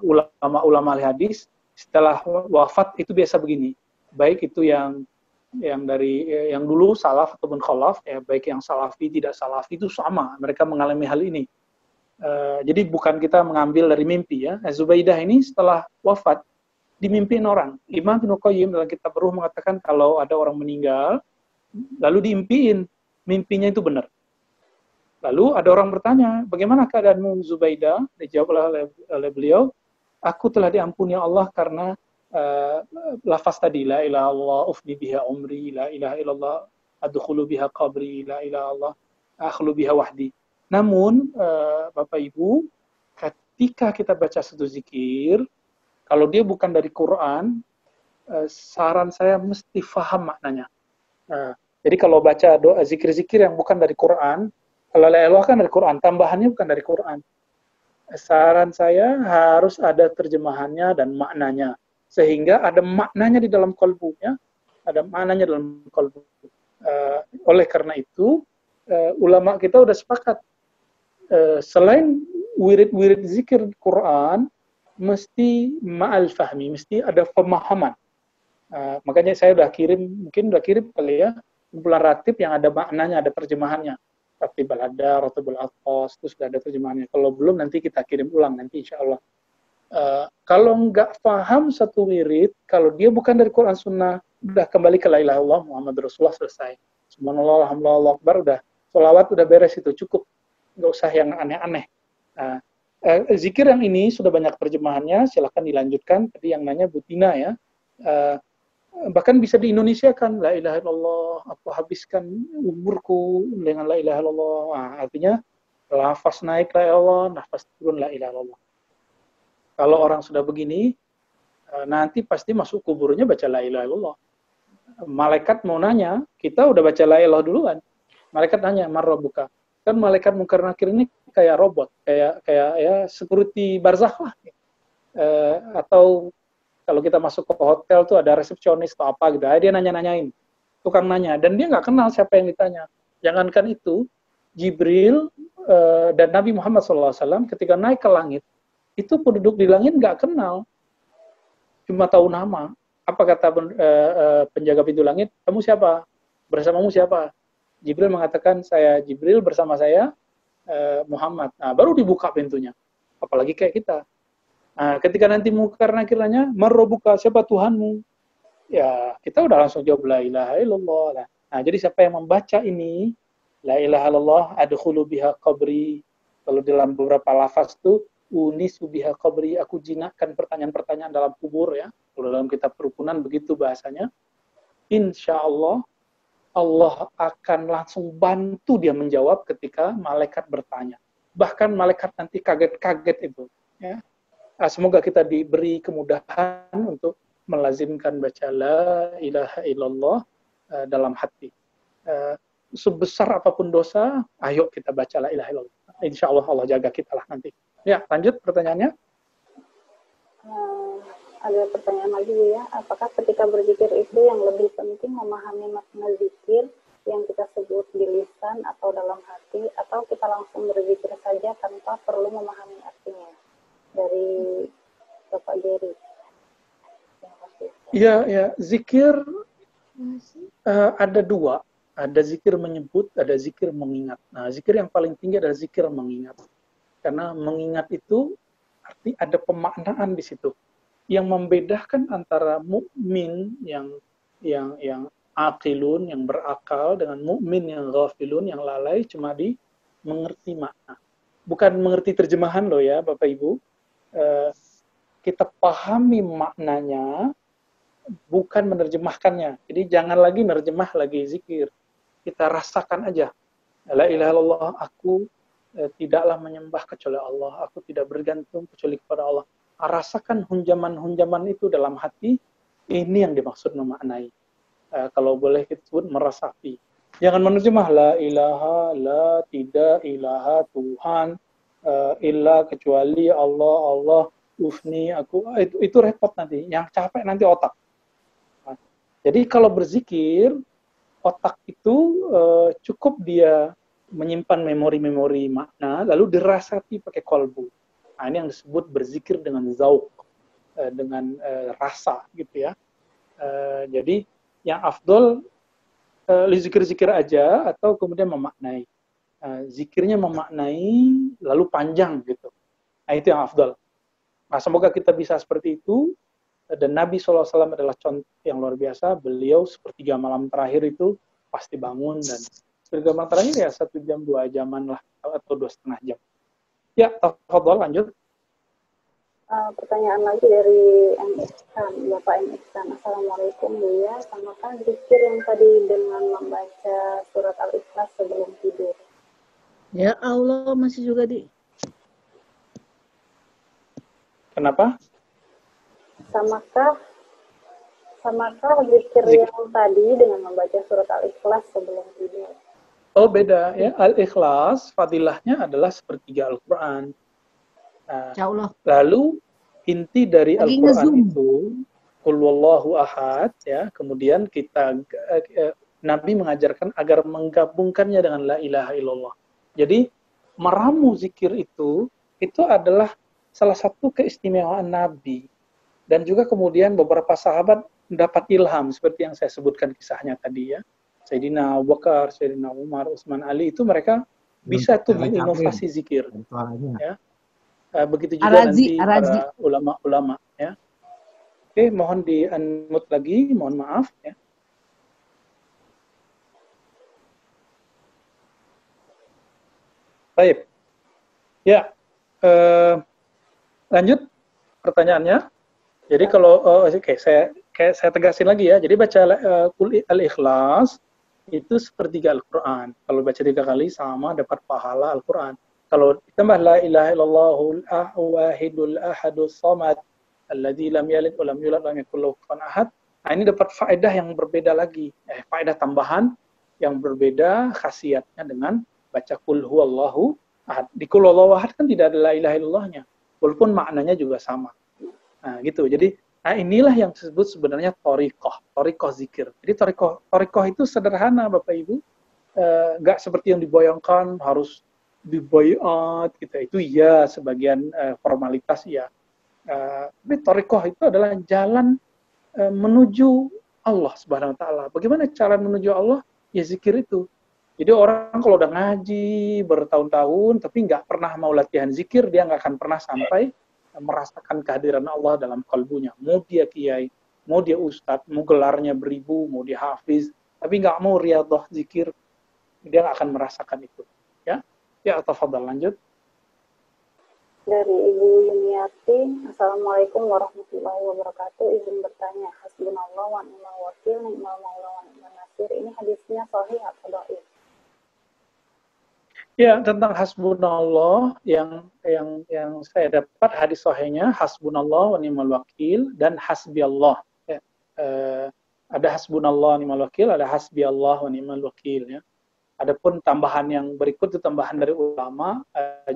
ulama-ulama hadis. Setelah wafat itu biasa begini, baik itu yang dulu salaf ataupun khalaf, ya, baik yang salafi tidak salafi itu sama, mereka mengalami hal ini. Jadi bukan kita mengambil dari mimpi ya. Zubaidah ini setelah wafat dimimpiin orang. Imam Ibnu Qayyim dalam kitab Ruh mengatakan kalau ada orang meninggal lalu diimpiin, mimpinya itu benar. Lalu ada orang bertanya, bagaimana keadaanmu Zubaidah? Dijawab oleh beliau, aku telah diampuni Allah karena lafaz tadi, la ilaha illallah ufni biha umri, la ilaha illallah adkhulu biha qabri, la ilaha illallah akhlu biha wahdi. Namun, Bapak Ibu, ketika kita baca satu zikir, kalau dia bukan dari Quran, saran saya mesti faham maknanya. Jadi kalau baca doa zikir-zikir yang bukan dari Quran, kalau la ilaha kan dari Quran, tambahannya bukan dari Quran. Saran saya harus ada terjemahannya dan maknanya, sehingga ada maknanya di dalam kalbunya, ada maknanya dalam kalbu. Oleh karena itu, ulama kita udah sepakat, selain wirid-wirid zikir Quran, mesti ma'al fahmi, mesti ada pemahaman. Makanya saya mungkin udah kirim kali ya, kumpulan ratib yang ada maknanya, ada terjemahannya. Ratib al-Adar, Ratib al-Athos, itu sudah ada terjemahannya. Kalau belum, nanti kita kirim ulang, nanti insya Allah. Kalau nggak paham satu wirid, kalau dia bukan dari Quran Sunnah, udah kembali ke la ilaha illallah Muhammad Rasulullah, selesai. Subhanallah, alhamdulillah, akbar, udah. Sholawat udah beres itu, cukup. Nggak usah yang aneh-aneh. Zikir yang ini sudah banyak terjemahannya, silahkan dilanjutkan. Tadi yang nanya Butina ya. Bahkan bisa di Indonesia kan, la ilaha illallah, aku habiskan umurku dengan la ilaha illallah. Artinya, lafaz naik la ilaha illallah, nafas turun la ilaha illallah. Kalau orang sudah begini, nanti pasti masuk kuburnya baca la ilaha illallah. Malaikat mau nanya, kita udah baca la ilaha duluan. Malaikat nanya, man rabbuka? Kan malaikat Munkar Nakir ini kayak robot, kayak ya security barzakh lah. Atau kalau kita masuk ke hotel tuh ada resepsionis atau apa gitu, dia nanya-nanyain, tukang nanya, dan dia nggak kenal siapa yang ditanya. Jangankan itu, Jibril dan Nabi Muhammad SAW ketika naik ke langit, itu penduduk di langit nggak kenal, cuma tahu nama. Apa kata penjaga pintu langit? Kamu siapa? Bersamamu siapa? Jibril mengatakan, saya Jibril, bersama saya Muhammad. Nah, baru dibuka pintunya. Apalagi kayak kita. Nah, ketika nanti Munkar Nakir nanya, man rabbuka, siapa Tuhanmu? Ya, kita udah langsung jawab la ilaha illallah. Nah, jadi siapa yang membaca ini, la ilaha illallah adkhulu biha qabri. Kalau dalam beberapa lafaz tuh, unisu biha qabri, aku jinakkan pertanyaan-pertanyaan dalam kubur ya. Kalau dalam kitab kerukunan begitu bahasanya. Insya Allah, Allah akan langsung bantu dia menjawab ketika malaikat bertanya. Bahkan malaikat nanti kaget-kaget itu. Ya. Semoga kita diberi kemudahan untuk melazimkan baca la ilaha illallah dalam hati. Sebesar apapun dosa, ayo kita baca la ilaha illallah. Insya Allah Allah jaga kita lah nanti. Ya, lanjut pertanyaannya. Ada pertanyaan lagi ya, apakah ketika berzikir itu yang lebih penting memahami makna zikir yang kita sebut di lisan atau dalam hati, atau kita langsung berzikir saja tanpa perlu memahami artinya? Dari Bapak Geri. Ya, zikir ada dua. Ada zikir menyebut, ada zikir mengingat. Nah, zikir yang paling tinggi adalah zikir mengingat. Karena mengingat itu arti ada pemaknaan di situ. Yang membedakan antara mukmin yang aqilun, yang berakal, dengan mukmin yang ghafilun, yang lalai, cuma di mengerti makna. Bukan mengerti terjemahan loh ya, Bapak Ibu. Kita pahami maknanya, bukan menerjemahkannya. Jadi jangan lagi menerjemah lagi zikir. Kita rasakan aja. La ilaha illallah, aku tidaklah menyembah kecuali Allah. Aku tidak bergantung kecuali kepada Allah. Rasakan hunjaman-hunjaman itu dalam hati. Ini yang dimaksud memaknai. Kalau boleh kita sebut meresapi. Jangan menerjemah la ilaha, la tidak ilaha Tuhan, illa kecuali Allah, Allah, ufni, aku, itu repot nanti. Yang capek nanti otak. Jadi kalau berzikir, otak itu cukup dia menyimpan memori-memori makna, lalu dirasapi pakai kolbu. Nah, ini yang disebut berzikir dengan zauk, dengan rasa gitu ya. Jadi yang afdol zikir-zikir aja atau kemudian memaknai. Zikirnya memaknai lalu panjang gitu. Nah, itu yang afdol. Nah, semoga kita bisa seperti itu. Dan Nabi SAW adalah contoh yang luar biasa. Beliau sepertiga malam terakhir itu pasti bangun, dan bergabung terakhir ya 1 jam 2 jaman lah, atau 2,5 jam. Ya, tafadhol lanjut. Pertanyaan lagi dari M. Ihsan, Bapak M. Ihsan. Assalamualaikum Buya, samakan zikir yang tadi dengan membaca surat Al-Ikhlas sebelum tidur. Ya Allah, masih juga di. Kenapa? Samakah zikir yang tadi dengan membaca surat Al-Ikhlas sebelum tidur? Oh, beda ya. Al-Ikhlas fadilahnya adalah sepertiga Al-Quran. Insya Allah. Lalu inti dari Lagi Al-Quran nge-zoom. itu Qul Wallahu Ahad, ya. Kemudian kita Nabi mengajarkan agar menggabungkannya dengan la ilaha illallah. Jadi meramu zikir itu adalah salah satu keistimewaan Nabi. Dan juga kemudian beberapa sahabat mendapat ilham seperti yang saya sebutkan kisahnya tadi, ya. Sayyidina Abu Bakar, Sayyidina Umar, Utsman, Ali, itu mereka bisa tuh menginovasi zikir. Ya. Begitu juga nanti para ulama-ulama, ya. Oke, mohon di-unmute lagi, mohon maaf, ya. Baik. Ya. Lanjut pertanyaannya. Jadi kalau saya tegasin lagi, ya. Jadi baca Al-Ikhlas itu sepertiga Al-Quran. Kalau baca 3 kali sama dapat pahala Al-Quran. Kalau ditambah la ilaha illallahul wahidul ahadus samad alladzi lam yalid wa lam yulad wa lam yakul lahu kufuwan ahad. Nah, ini dapat faedah yang berbeda lagi. Faedah tambahan yang berbeda khasiatnya dengan baca qul huwallahu ahad. Di qul huwallahu ahad kan tidak ada la ilaha illallahnya, walaupun maknanya juga sama. Nah, gitu. Jadi inilah yang disebut sebenarnya thariqah zikir. Jadi thariqah itu sederhana, Bapak Ibu. Nggak seperti yang dibayangkan harus dibayat gitu. Itu ya sebagian formalitas ya. Tapi thariqah itu adalah jalan menuju Allah Subhanahu wa taala. Bagaimana cara menuju Allah? Ya zikir itu. Jadi orang kalau udah ngaji bertahun-tahun tapi nggak pernah mau latihan zikir, dia nggak akan pernah sampai merasakan kehadiran Allah dalam kalbunya. Mau dia kiai, mau dia ustadz, mau gelarnya beribu, mau dia hafiz, tapi nggak mau riyadhah zikir, dia nggak akan merasakan itu. Ya, tafadhal lanjut. Dari Ibu Yuniati, Assalamualaikum warahmatullahi wabarakatuh. Izin bertanya, hasbunallah wa ni'mal wakil, ni'mal maula wa ni'mal nasir. Ini hadisnya sahih atau dhaif? Ya, tentang hasbunallah yang saya dapat hadis sahihnya hasbunallah wa ni'mal wakil dan hasbiallah. Ya, ada hasbunallah wa ni'mal wakil, ada hasbiallah wa ni'mal wakil, ya. Adapun tambahan yang berikut itu tambahan dari ulama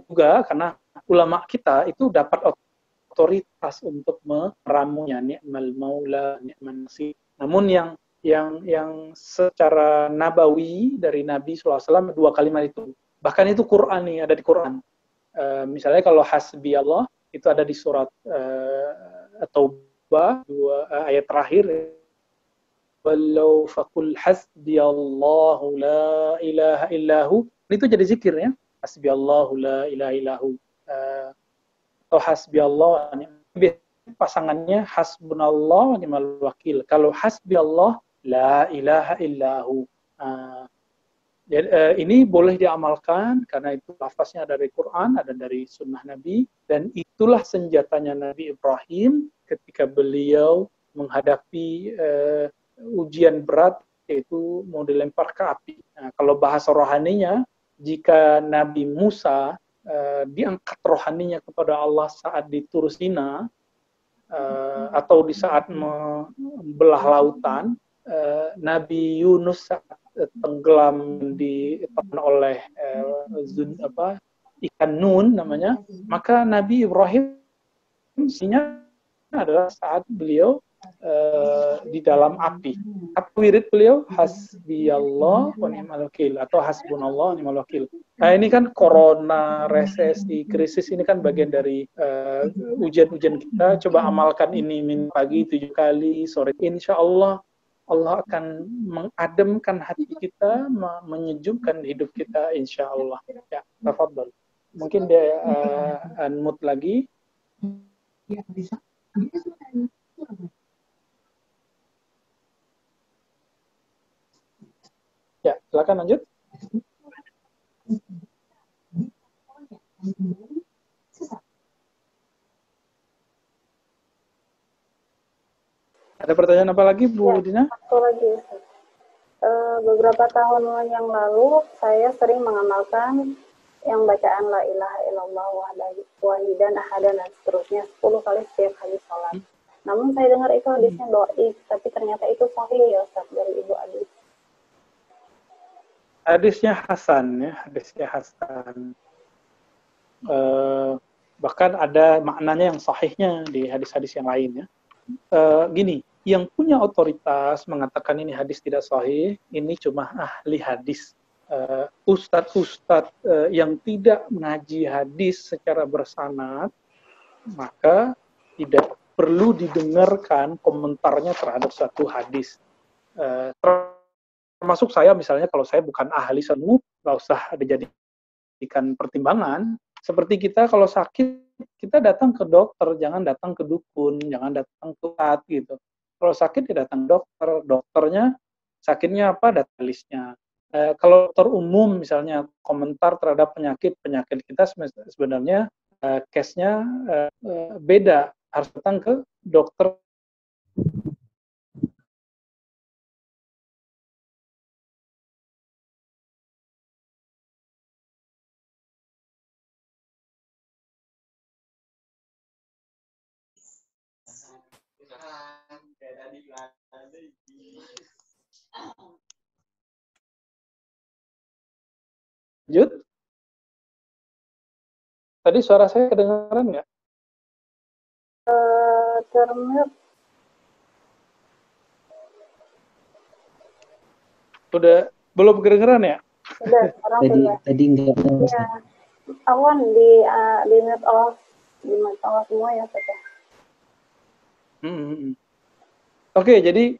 juga, karena ulama kita itu dapat otoritas untuk meramunya, ni'mal maula, ni'mal nasir. Namun yang secara nabawi dari Nabi SAW 2 kalimat itu, bahkan itu Quran nih, ada di Quran. Misalnya kalau hasbi Allah itu ada di surat At-Taubah 2 ayat terakhir. Walau faqul hasbiyallahu la ilaha illahu. Itu jadi zikir, ya. Hasbiyallahu la ilaha illahu. Atau hasbiyallah, pasangannya hasbunallah wa ni'mal wakil. Kalau hasbiyallah la ilaha illahu. Ini boleh diamalkan karena itu lafaznya dari Quran, ada dari sunnah Nabi, dan itulah senjatanya Nabi Ibrahim ketika beliau menghadapi ujian berat, yaitu mau dilempar ke api. Nah, kalau bahasa rohaninya, jika Nabi Musa diangkat rohaninya kepada Allah saat di Tur Sina, atau di saat membelah lautan, Nabi Yunus saat tenggelam ditelan oleh ikan nun namanya, maka Nabi Ibrahim isinya adalah saat beliau di dalam api. Apa wirid beliau? Hasbiyallah wa ni'mal wakil atau hasbunallah wa ni'mal wakil. Nah, ini kan corona, resesi, krisis, ini kan bagian dari ujian-ujian kita. Coba amalkan ini pagi 7 kali, sore. Insya Allah Allah akan mengademkan hati kita, menyejukkan hidup kita, insya Allah. Ya, tafadhol. Mungkin dia unmute lagi. Ya, bisa. silakan lanjut. Ada pertanyaan apa lagi, Bu Dina? Satu lagi, Ustaz. Beberapa tahun yang lalu saya sering mengamalkan yang bacaan la ilaha illallah wahidan ahadan dan seterusnya 10 kali setiap kali sholat. Namun saya dengar itu hadisnya dhaif, tapi ternyata itu sahih ya Ustaz dari Ibu Adis. Hadisnya hasan ya, hadisnya hasan. Bahkan ada maknanya yang sahihnya di hadis-hadis yang lain ya. Gini, yang punya otoritas mengatakan ini hadis tidak sahih, ini cuma ahli hadis. Ustadz-ustadz yang tidak mengaji hadis secara bersanad, maka tidak perlu didengarkan komentarnya terhadap satu hadis. Termasuk saya misalnya, kalau saya bukan ahli sanad, nggak usah dijadikan pertimbangan. Seperti kita kalau sakit, kita datang ke dokter, jangan datang ke dukun, jangan datang ke ustadz gitu. Kalau sakit ya datang dokter, dokternya sakitnya apa, data listnya. Kalau dokter umum misalnya komentar terhadap penyakit kita sebenarnya case-nya beda, harus datang ke dokter. Lanjut. Tadi suara saya kedengaran nggak? Termut. Udah belum kedengeran ya? Sudah, sekarang sudah. Tadi enggak tahu. Ya, awan di mute off semua ya Ustaz. Oke, jadi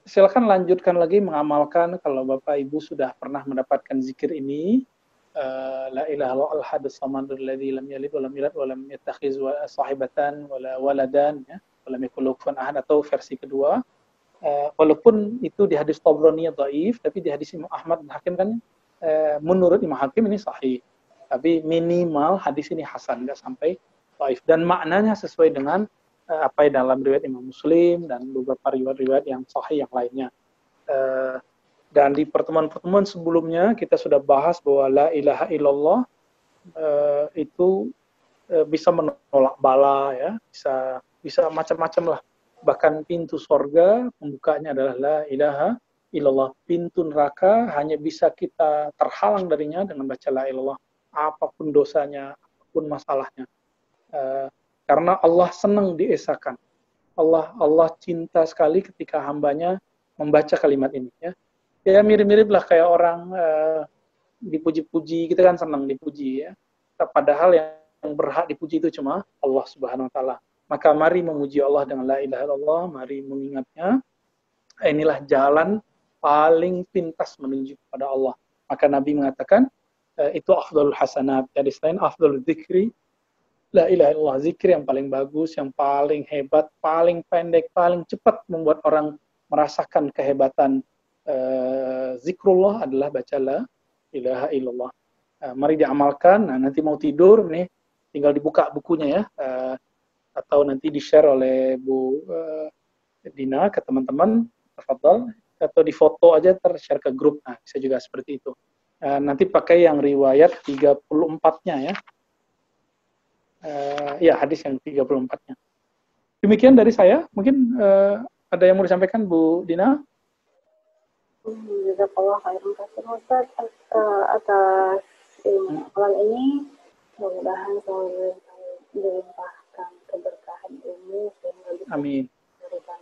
silakan lanjutkan lagi mengamalkan kalau Bapak Ibu sudah pernah mendapatkan zikir ini. La ilaha illallah al-hadus samadul ladzi lam yalid wa lam yulad wa lam yattakhiz sahibatan wala waladan ya, wa lam yakul lahu kufuwan ahad, atau versi kedua. Walaupun itu di hadis Tabrani dhaif, tapi di hadis Imam Ahmad dan Hakim kan menurut Imam Hakim ini sahih. Tapi minimal hadis ini hasan, enggak sampai dhaif, dan maknanya sesuai dengan apa yang dalam riwayat Imam Muslim dan beberapa riwayat-riwayat yang sahih yang lainnya. Dan di pertemuan-pertemuan sebelumnya kita sudah bahas bahwa la ilaha illallah itu bisa menolak bala ya, bisa macam-macam lah. Bahkan pintu surga pembukanya adalah la ilaha illallah. Pintu neraka hanya bisa kita terhalang darinya dengan baca la ilallah, apapun dosanya, apapun masalahnya. Karena Allah senang diesakan. Allah cinta sekali ketika hambanya membaca kalimat ini ya. Ya mirip-mirip lah kayak orang dipuji-puji, kita kan senang dipuji ya. Padahal yang berhak dipuji itu cuma Allah Subhanahu wa taala. Maka mari memuji Allah dengan la ilaha illallah, mari mengingatnya. Inilah jalan paling pintas menuju kepada Allah. Maka Nabi mengatakan itu afdhalul hasanat. Jadi selain afdhalul dzikri, la ilaha illallah, zikir yang paling bagus, yang paling hebat, paling pendek, paling cepat membuat orang merasakan kehebatan zikrullah adalah baca la ilaha illallah. Mari diamalkan. Nah, nanti mau tidur nih, tinggal dibuka bukunya ya, atau nanti di-share oleh Bu Dina ke teman-teman, tafadhal, atau di foto aja ter-share ke grup. Nah, bisa juga seperti itu. Nanti pakai yang riwayat 34-nya ya. Ya, hadis yang 34-nya. Demikian dari saya. Mungkin ada yang mau disampaikan Bu Dina? Jazakallah khairan kasih Ustaz atas ilmu malam ini. Mudah-mudahan selalu dilimpahkan keberkahan ilmu sehingga bisa memberikan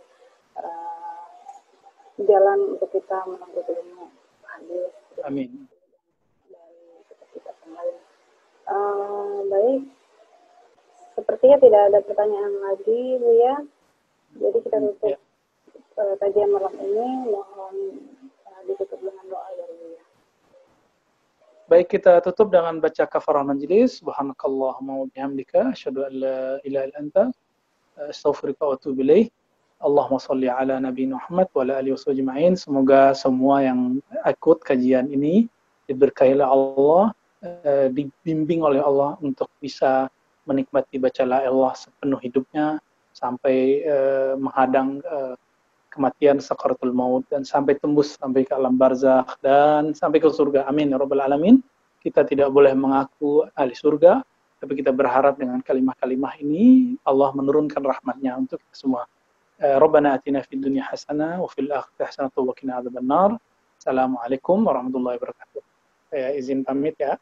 jalan untuk kita menuntut ilmu hadis. Amin. Dan kita kembali. Baik. Sepertinya tidak ada pertanyaan lagi, Bu ya. Jadi kita tutup kajian malam ini. Mohon ditutup dengan doa dari Bu ya. Baik, kita tutup dengan baca kafarah majlis. Subhanakallahumma wa bihamdika asyhadu an la ilaha illa anta astaghfiruka wa atubu ilaik. Allahumma sholli ala Nabi Muhammad wa ala alihi wasallam. Semoga semua yang ikut kajian ini diberkahi oleh Allah, dibimbing oleh Allah untuk bisa menikmati baca la ilallah sepenuh hidupnya sampai menghadang kematian sakaratul maut dan sampai tembus sampai ke alam barzakh dan sampai ke surga. Amin ya rabbal alamin. Kita tidak boleh mengaku ahli surga, tapi kita berharap dengan kalimah-kalimah ini Allah menurunkan rahmatnya untuk kita semua. Rabbana atina fid dunya hasanah wa fil akhirati hasanah wa qina adzabannar. Assalamualaikum warahmatullahi wabarakatuh. Saya izin pamit ya.